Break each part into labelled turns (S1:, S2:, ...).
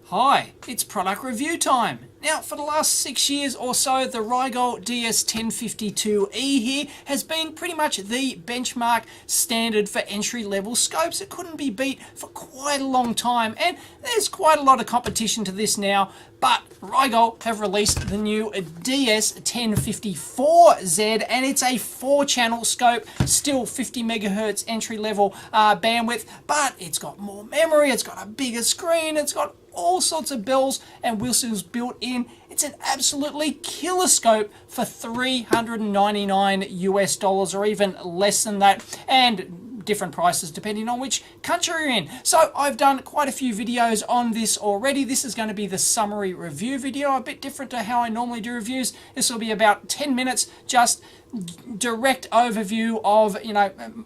S1: Hi, it's product review time. Now, for the last 6 years or so, the Rigol DS1052E here has been pretty much the benchmark standard for entry-level scopes. It couldn't be beat for quite a long time, and there's quite a lot of competition to this now, but Rigol have released the new DS1054Z, and it's a 4-channel scope, still 50 megahertz entry-level bandwidth, but it's got more memory, it's got a bigger screen, it's got all sorts of bells and whistles built in. It's an absolutely killer scope for $399 US or even less than that, and different prices depending on which country you're in. So I've done quite a few videos on this already. This is going to be the summary review video, a bit different to how I normally do reviews. This will be about 10 minutes, just direct overview of,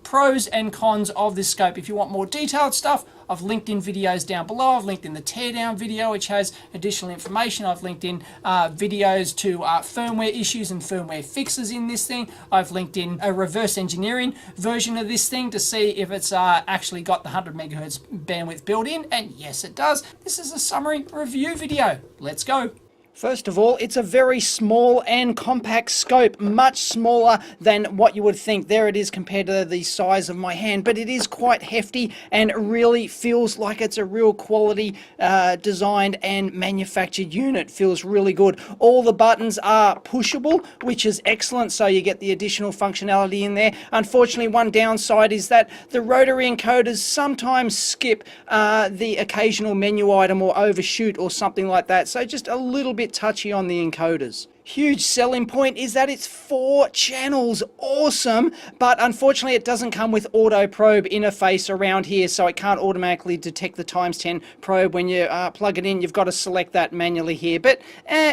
S1: pros and cons of this scope. If you want more detailed stuff, I've linked in videos down below. I've linked in the teardown video, which has additional information. I've linked in videos to firmware issues and firmware fixes in this thing. I've linked in a reverse engineering version of this thing to see if it's actually got the 100 megahertz bandwidth built in, and yes, it does. This is a summary review video. Let's go. First of all, it's a very small and compact scope, much smaller than what you would think. There it is compared to the size of my hand, but it is quite hefty and really feels like it's a real quality designed and manufactured unit. Feels really good. All the buttons are pushable, which is excellent, so you get the additional functionality in there. Unfortunately, one downside is that the rotary encoders sometimes skip the occasional menu item or overshoot or something like that, so just a little bit touchy on the encoders. Huge selling point is that it's 4 channels. Awesome, but unfortunately it doesn't come with auto probe interface around here, so it can't automatically detect the ×10 probe when you plug it in. You've got to select that manually here, but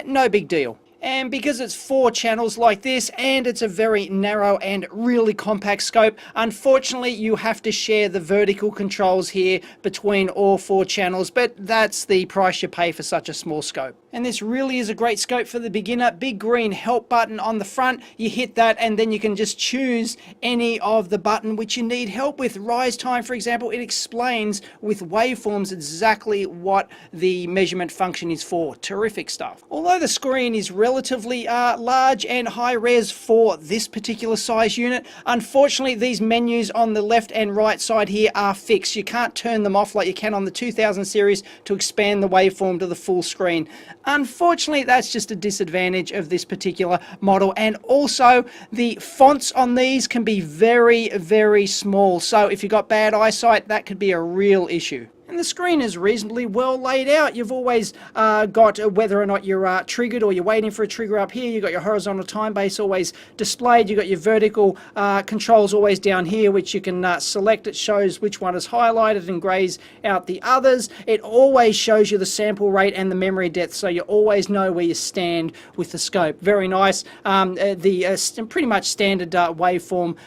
S1: no big deal. And because it's 4 channels like this, and it's a very narrow and really compact scope, unfortunately you have to share the vertical controls here between all 4 channels, but that's the price you pay for such a small scope. And this really is a great scope for the beginner. Big green help button on the front, you hit that and then you can just choose any of the button which you need help with. Rise time, for example, it explains with waveforms exactly what the measurement function is for. Terrific stuff. Although the screen is relatively large and high res for this particular size unit, unfortunately these menus on the left and right side here are fixed. You can't turn them off like you can on the 2000 series to expand the waveform to the full screen. Unfortunately, that's just a disadvantage of this particular model, and also the fonts on these can be very, very small, so if you've got bad eyesight, that could be a real issue. And the screen is reasonably well laid out. You've always got whether or not you're triggered or you're waiting for a trigger up here. You've got your horizontal time base always displayed. You've got your vertical controls always down here, which you can select. It shows which one is highlighted and grays out the others. It always shows you the sample rate and the memory depth, so you always know where you stand with the scope. Very nice. The pretty much standard waveform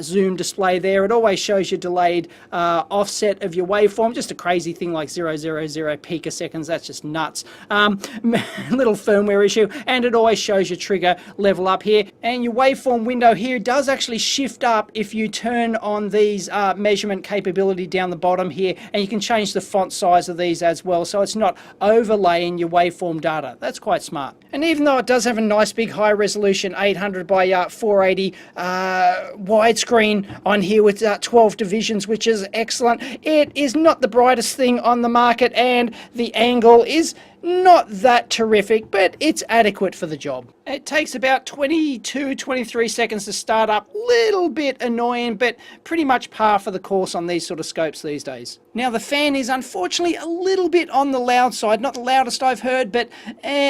S1: zoom display there. It always shows you delayed offset of your waveform. Just a crazy thing like 000 picoseconds. That's just nuts. Little firmware issue, and it always shows your trigger level up here, and your waveform window here does actually shift up if you turn on these measurement capability down the bottom here, and you can change the font size of these as well, so it's not overlaying your waveform data. That's quite smart. And even though it does have a nice big high resolution 800 by 480 widescreen on here with 12 divisions, which is excellent, it is not the brightest thing on the market, and the angle is not that terrific, but it's adequate for the job. It takes about 22-23 seconds to start up. Little bit annoying, but pretty much par for the course on these sort of scopes these days. Now the fan is unfortunately a little bit on the loud side, not the loudest I've heard, but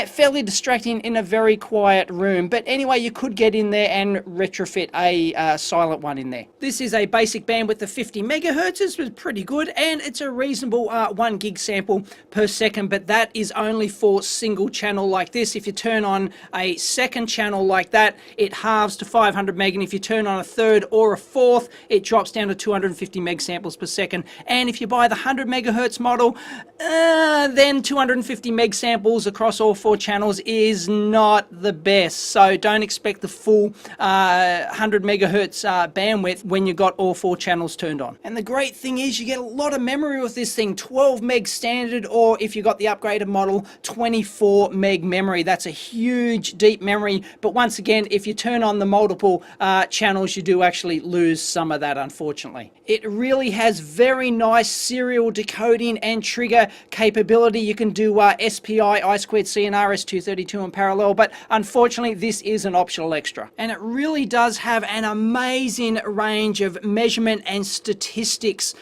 S1: fairly distracting in a very quiet room. But anyway, you could get in there and retrofit a silent one in there. This is a basic bandwidth of 50 megahertz, which is pretty good, and it's a reasonable 1 gig sample per second, but that is only for single channel like this. If you turn on a second channel like that, it halves to 500 meg, and if you turn on a third or a fourth, it drops down to 250 meg samples per second. And if you buy the 100 megahertz model, then 250 meg samples across all 4 channels is not the best. So don't expect the full 100 megahertz bandwidth when you got all 4 channels turned on. And the great thing is you get a lot of memory with this thing, 12 meg standard, or if you got the upgraded model, 24 meg memory. That's a huge deep memory, but once again, if you turn on the multiple channels, you do actually lose some of that, unfortunately. It really has very nice serial decoding and trigger capability. You can do SPI, I2C, and RS-232 in parallel, but unfortunately this is an optional extra. And it really does have an amazing range of measurement and statistics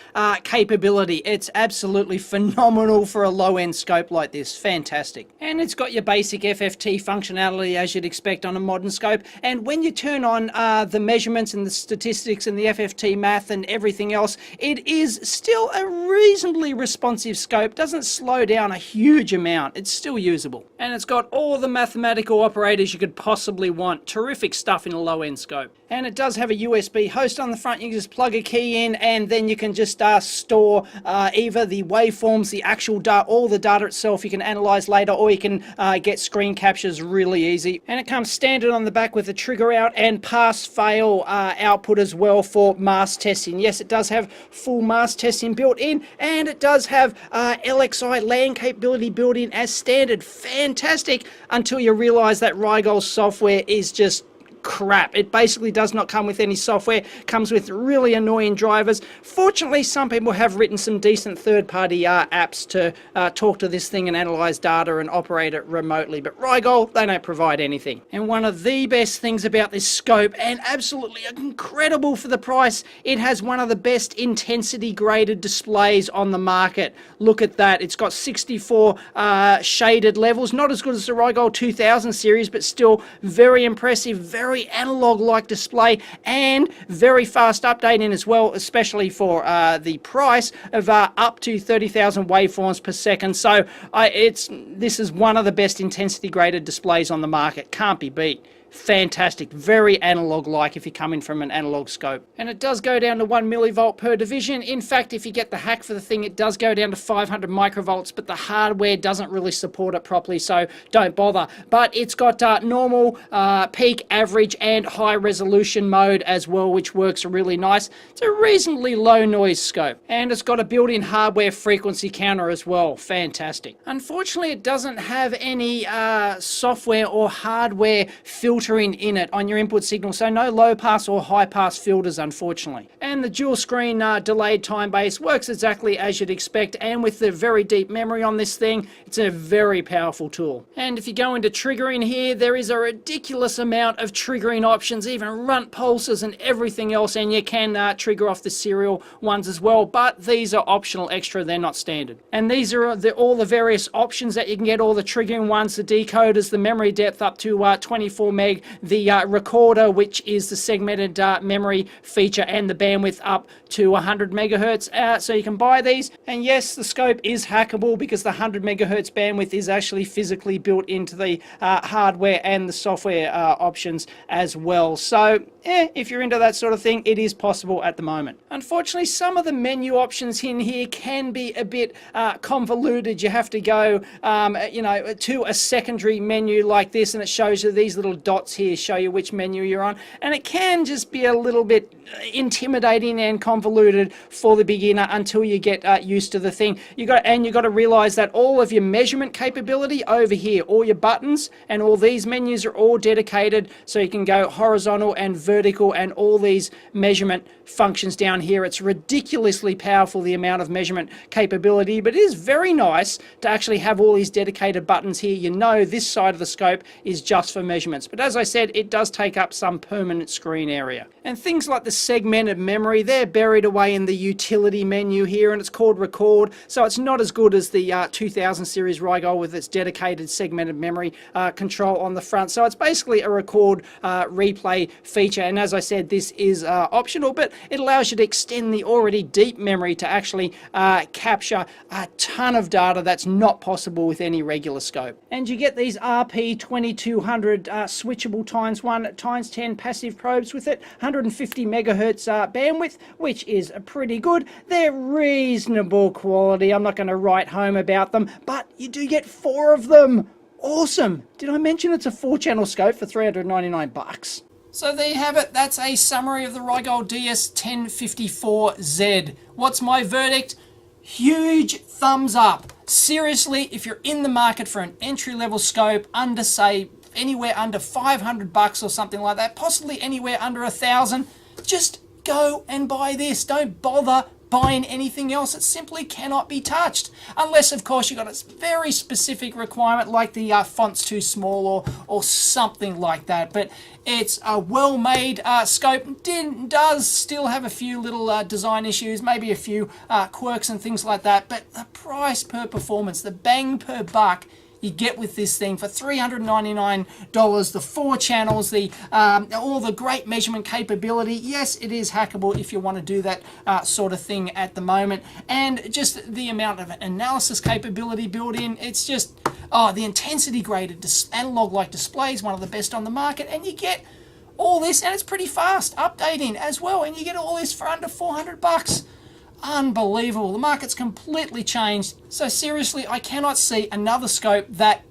S1: capability. It's absolutely phenomenal for a low-end scope like this. Fantastic. And it's got your basic FFT functionality as you'd expect on a modern scope. And when you turn on the measurements and the statistics and the FFT math and everything else, it is still a reasonably responsive scope. Doesn't slow down a huge amount. It's still usable. And it's got all the mathematical operators you could possibly want. Terrific stuff in a low-end scope. And it does have a USB host on the front. You can just plug a key in, and then you can just store either the waveforms, the actual data, all the data itself you can analyze later, or you can get screen captures really easy. And it comes standard on the back with a trigger out and pass-fail output as well for mask testing. Yes, it does have full mask testing built in, and it does have LXI LAN capability built in as standard. Fantastic, until you realize that Rigol software is just crap. It basically does not come with any software. It comes with really annoying drivers. Fortunately, some people have written some decent third-party apps to talk to this thing and analyze data and operate it remotely, but Rigol, they don't provide anything. And one of the best things about this scope, and absolutely incredible for the price, it has one of the best intensity graded displays on the market. Look at that. It's got 64 shaded levels, not as good as the Rigol 2000 series, but still very impressive, very analog-like display, and very fast updating as well, especially for the price of up to 30,000 waveforms per second. So this is one of the best intensity graded displays on the market. Can't be beat. Fantastic, very analog-like if you're coming from an analog scope. And it does go down to 1 millivolt per division. In fact, if you get the hack for the thing, it does go down to 500 microvolts, but the hardware doesn't really support it properly, so don't bother. But it's got normal, peak, average, and high resolution mode as well, which works really nice. It's a reasonably low noise scope. And it's got a built-in hardware frequency counter as well. Fantastic. Unfortunately, it doesn't have any software or hardware filtering in it on your input signal, so no low pass or high pass filters, unfortunately. And the dual screen delayed time base works exactly as you'd expect, and with the very deep memory on this thing, it's a very powerful tool. And if you go into triggering here, there is a ridiculous amount of triggering options, even runt pulses and everything else, and you can trigger off the serial ones as well, but these are optional extra, they're not standard. And these are all the various options that you can get, all the triggering ones, the decoders, the memory depth up to 24 meg, the recorder, which is the segmented memory feature, and the bandwidth up to 100 megahertz. So you can buy these, and yes, the scope is hackable because the 100 megahertz bandwidth is actually physically built into the hardware and the software options as well. So if you're into that sort of thing, it is possible at the moment. Unfortunately, some of the menu options in here can be a bit convoluted. You have to go to a secondary menu like this, and it shows you these little dots here show you which menu you're on, and it can just be a little bit intimidating and convoluted for the beginner until you get used to the thing. You got to realize that all of your measurement capability over here, all your buttons and all these menus are all dedicated, so you can go horizontal and vertical, and all these measurement functions down here. It's ridiculously powerful, the amount of measurement capability, but it is very nice to actually have all these dedicated buttons here. You know this side of the scope is just for measurements, but as I said, it does take up some permanent screen area. And things like the segmented memory, they're buried away in the utility menu here, and it's called record. So it's not as good as the 2000 series Rigol with its dedicated segmented memory control on the front. So it's basically a record replay feature. And as I said, this is optional, but it allows you to extend the already deep memory to actually capture a ton of data that's not possible with any regular scope. And you get these RP2200 switchable ×1 ×10 passive probes with it, 150 megahertz bandwidth, which is pretty good. They're reasonable quality. I'm not going to write home about them, but you do get 4 of them. Awesome. Did I mention it's a 4-channel scope for $399? So there you have it. That's a summary of the Rigol DS1054Z. What's my verdict? Huge thumbs up. Seriously, if you're in the market for an entry-level scope under, say, anywhere under $500 or something like that, possibly anywhere under $1,000, just go and buy this. Don't bother buying anything else. It simply cannot be touched. Unless, of course, you've got a very specific requirement like the font's too small or something like that. But it's a well-made scope. Does still have a few little design issues, maybe a few quirks and things like that. But the price per performance, the bang per buck, you get with this thing for $399, the 4 channels, the all the great measurement capability. Yes, it is hackable if you want to do that sort of thing at the moment, and just the amount of analysis capability built in. It's just, the intensity graded analog-like display is one of the best on the market, and you get all this, and it's pretty fast updating as well, and you get all this for under $400. Unbelievable. The market's completely changed. So seriously, I cannot see another scope that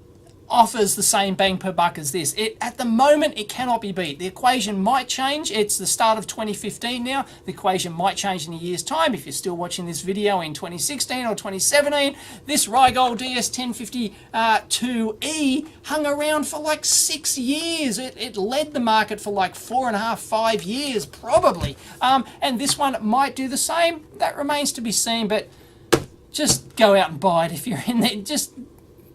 S1: offers the same bang per buck as this. At the moment, it cannot be beat. The equation might change. It's the start of 2015 now. The equation might change in a year's time. If you're still watching this video in 2016 or 2017, this Rigol DS1052E hung around for like 6 years. It led the market for like 4.5, 5 years, probably. And this one might do the same. That remains to be seen, but just go out and buy it if you're in there. Just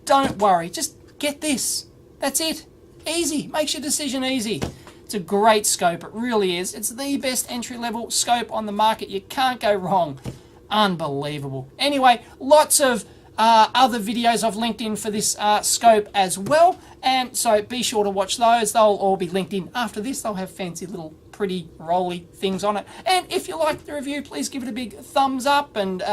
S1: don't worry. Just get this. That's it. Easy. Makes your decision easy. It's a great scope. It really is. It's the best entry-level scope on the market. You can't go wrong. Unbelievable. Anyway, lots of other videos I've linked in for this scope as well. And so be sure to watch those. They'll all be linked in after this. They'll have fancy little pretty rolly things on it. And if you liked the review, please give it a big thumbs up and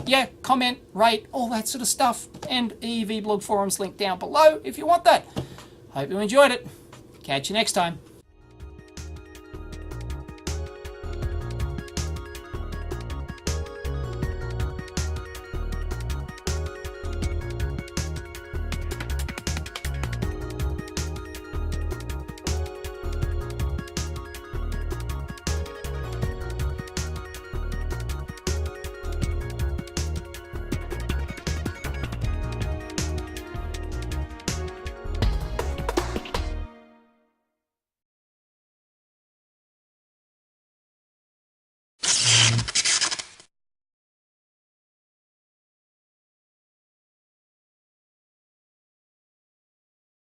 S1: yeah, comment, rate, all that sort of stuff. And EV blog forums linked down below if you want that. Hope you enjoyed it. Catch you next time.